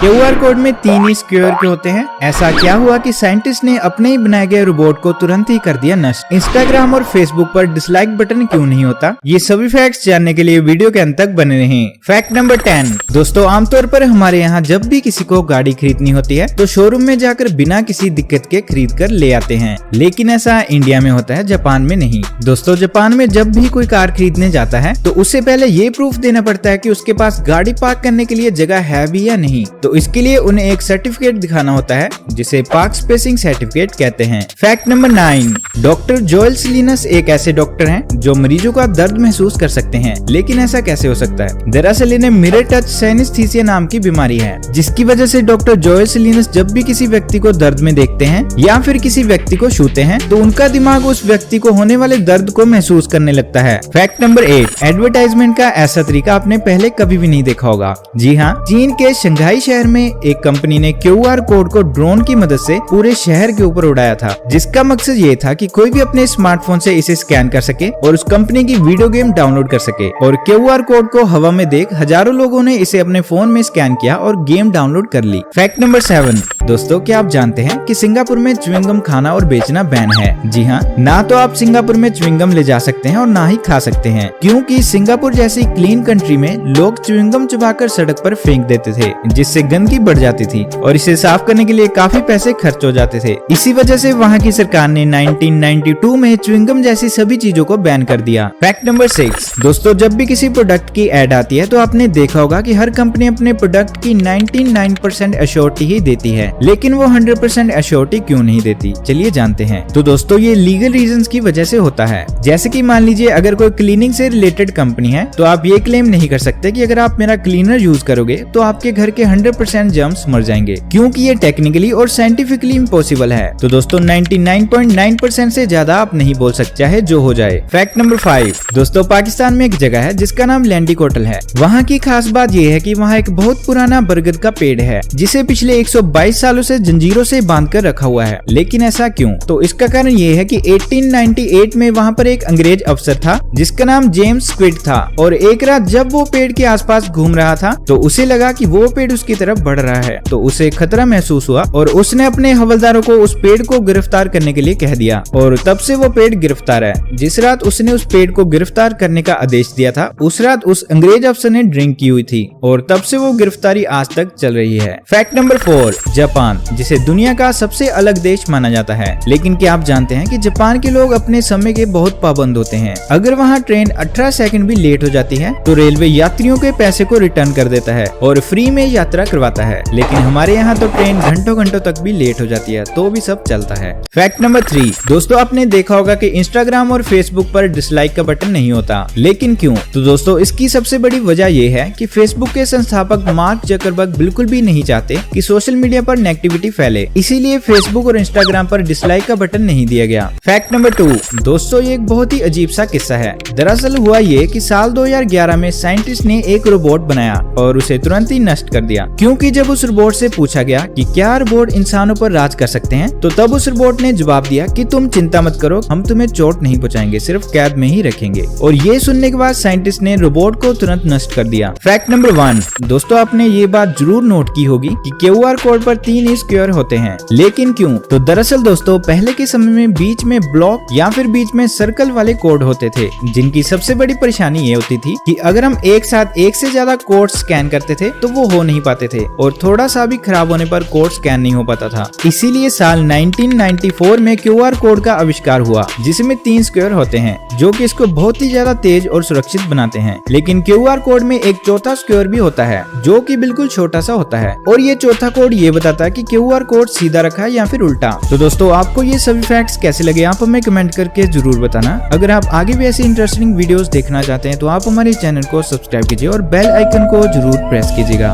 QR code में 3 ही square के होते हैं। ऐसा क्या हुआ कि साइंटिस्ट ने अपने ही बनाए गए रोबोट को तुरंत ही कर दिया नष्ट। इंस्टाग्राम और फेसबुक पर डिसलाइक बटन क्यों नहीं होता, ये सभी फैक्ट्स जानने के लिए वीडियो के अंत तक बने रहें। Fact number 10। दोस्तों, आमतौर पर हमारे यहाँ जब भी किसी को गाड़ी खरीदनी होती है तो शोरूम में जाकर बिना किसी दिक्कत के खरीद कर ले आते हैं, लेकिन ऐसा इंडिया में होता है, जापान में नहीं। दोस्तों, जापान में जब भी कोई कार खरीदने जाता है तो उससे पहले ये प्रूफ देना पड़ता है कि उसके पास गाड़ी पार्क करने के लिए जगह है भी या नहीं। तो इसके लिए उन्हें एक सर्टिफिकेट दिखाना होता है जिसे पार्क स्पेसिंग सर्टिफिकेट कहते हैं। Fact number 9। डॉक्टर जोएल सलीनस एक ऐसे डॉक्टर हैं जो मरीजों का दर्द महसूस कर सकते हैं, लेकिन ऐसा कैसे हो सकता है? दरअसल इन्हें मिरर टच साइनेस्थीसिया नाम की बीमारी है, जिसकी वजह से डॉक्टर जोएल सलीनस जब भी किसी व्यक्ति को दर्द में देखते हैं या फिर किसी व्यक्ति को छूते हैं तो उनका दिमाग उस व्यक्ति को होने वाले दर्द को महसूस करने लगता है। Fact number 8। एडवर्टाइजमेंट का ऐसा तरीका आपने पहले कभी भी नहीं देखा होगा। जी हाँ, चीन के शंघाई शहर में एक कंपनी ने क्यूआर कोड को ड्रोन की मदद से पूरे शहर के ऊपर उड़ाया था, जिसका मकसद ये था कि कोई भी अपने स्मार्टफोन से इसे स्कैन कर सके और उस कंपनी की वीडियो गेम डाउनलोड कर सके। और क्यूआर कोड को हवा में देख हजारों लोगों ने इसे अपने फोन में स्कैन किया और गेम डाउनलोड कर ली। Fact number 7। दोस्तों, क्या आप जानते हैं कि सिंगापुर में च्युइंगम खाना और बेचना बैन है? जी हाँ, ना तो आप सिंगापुर में च्युइंगम ले जा सकते हैं और ना ही खा सकते हैं, क्योंकि सिंगापुर जैसी क्लीन कंट्री में लोग च्युइंगम चबाकर सड़क पर फेंक देते थे, जिससे गंदगी बढ़ जाती थी और इसे साफ करने के लिए काफी पैसे खर्च हो जाते थे। इसी वजह से वहाँ की सरकार ने 1992 में च्युइंगम जैसी सभी चीजों को बैन कर दिया। Fact number 6। दोस्तों, जब भी किसी प्रोडक्ट की एड आती है तो आपने देखा होगा कि हर कंपनी अपने प्रोडक्ट की 99% एश्योरिटी ही देती है, लेकिन वो 100% एश्योरिटी क्यों नहीं देती, चलिए जानते हैं। तो दोस्तों, ये लीगल रीजंस की वजह से होता है। जैसे कि मान लीजिए अगर कोई क्लीनिंग से रिलेटेड कंपनी है तो आप ये क्लेम नहीं कर सकते कि अगर आप मेरा क्लीनर यूज करोगे तो आपके घर के 100% जर्म्स मर जाएंगे, क्योंकि ये टेक्निकली और साइंटिफिकली इम्पॉसिबल है। तो दोस्तों, 99.9% से ज्यादा आप नहीं बोल सकते, चाहे जो हो जाए। Fact number 5। दोस्तों, पाकिस्तान में एक जगह है जिसका नाम लैंडी कोटल है। वहाँ की खास बात यह है कि वहाँ एक बहुत पुराना बरगद का पेड़ है जिसे पिछले 122 सालों से जंजीरों से बांध कर रखा हुआ है। लेकिन ऐसा क्यों? तो इसका कारण ये है कि 1898 में वहाँ पर एक अंग्रेज अफसर था जिसका नाम जेम्स स्क्विड था, और एक रात जब वो पेड़ के आसपास घूम रहा था तो उसे लगा कि वो पेड़ उसकी तरफ बढ़ रहा है, तो उसे खतरा महसूस हुआ और उसने अपने हवलदारों को उस पेड़ को गिरफ्तार करने के लिए कह दिया, और तब से वो पेड़ गिरफ्तार है। जिस रात उसने उस पेड़ को गिरफ्तार करने का आदेश दिया था उस रात उस अंग्रेज अफसर ने ड्रिंक की हुई थी, और तब से वो गिरफ्तारी आज तक चल रही है। Fact number 4। जापान, जिसे दुनिया का सबसे अलग देश माना जाता है, लेकिन क्या आप जानते हैं कि जापान के लोग अपने समय के बहुत पाबंद होते हैं। अगर वहाँ ट्रेन 18 सेकंड भी लेट हो जाती है तो रेलवे यात्रियों के पैसे को रिटर्न कर देता है और फ्री में यात्रा करवाता है, लेकिन हमारे यहाँ तो ट्रेन घंटों घंटों तक भी लेट हो जाती है तो भी सब चलता है। Fact number 3। दोस्तों, आपने देखा होगा कि इंस्टाग्राम और फेसबुक पर डिसलाइक का बटन नहीं होता, लेकिन क्यों? तो दोस्तों, इसकी सबसे बड़ी वजह यह है कि फेसबुक के संस्थापक मार्क जकरबर्ग बिल्कुल भी नहीं चाहते कि सोशल मीडिया पर नेगेटिविटी फैले, इसीलिए फेसबुक और इंस्टाग्राम पर डिसलाइक का बटन नहीं दिया गया। Fact number 2। दोस्तों, ये एक बहुत ही अजीब सा किस्सा है। दरअसल हुआ ये कि साल 2011 में साइंटिस्ट ने एक रोबोट बनाया और उसे तुरंत ही नष्ट कर दिया, क्योंकि जब उस रोबोट से पूछा गया कि क्या रोबोट इंसानों पर राज कर सकते हैं तो तब उस रोबोट ने जवाब दिया कि तुम चिंता मत करो, हम तुम्हें चोट नहीं पहुंचाएंगे, सिर्फ कैद में ही रखेंगे। और ये सुनने के बाद साइंटिस्ट ने रोबोट को तुरंत नष्ट कर दिया। Fact number 1। दोस्तों, आपने ये बात जरूर नोट की होगी कि क्यूआर कोड पर 3 ही स्क्वायर होते हैं, लेकिन क्यों? तो दरअसल दोस्तों, पहले के समय में बीच में ब्लॉक या फिर बीच में सर्कल वाले कोड होते थे, जिनकी सबसे बड़ी परेशानी ये होती थी कि अगर हम एक साथ एक से ज्यादा कोड स्कैन करते थे तो वो हो नहीं पाते थे, और थोड़ा सा भी खराब होने पर कोड स्कैन नहीं हो पाता था। इसीलिए साल 1994 में क्यूआर कोड का आविष्कार हुआ, जिसमें 3 स्क्वायर होते हैं, जो कि इसको बहुत ही ज्यादा तेज और सुरक्षित बनाते हैं। लेकिन क्यूआर कोड में एक चौथा स्क्वायर भी होता है, जो कि बिल्कुल छोटा सा होता है, और ये चौथा कोड ये बताता है कि क्यूआर कोड सीधा रखा है या फिर उल्टा। तो दोस्तों, आपको ये सभी फैक्ट्स कैसे लगे आप हमें कमेंट करके जरूर बताना। अगर आप आगे भी ऐसी इंटरेस्टिंग वीडियोस देखना चाहते हैं तो आप हमारे चैनल को सब्सक्राइब कीजिए और बेल आइकन को जरूर प्रेस कीजिएगा।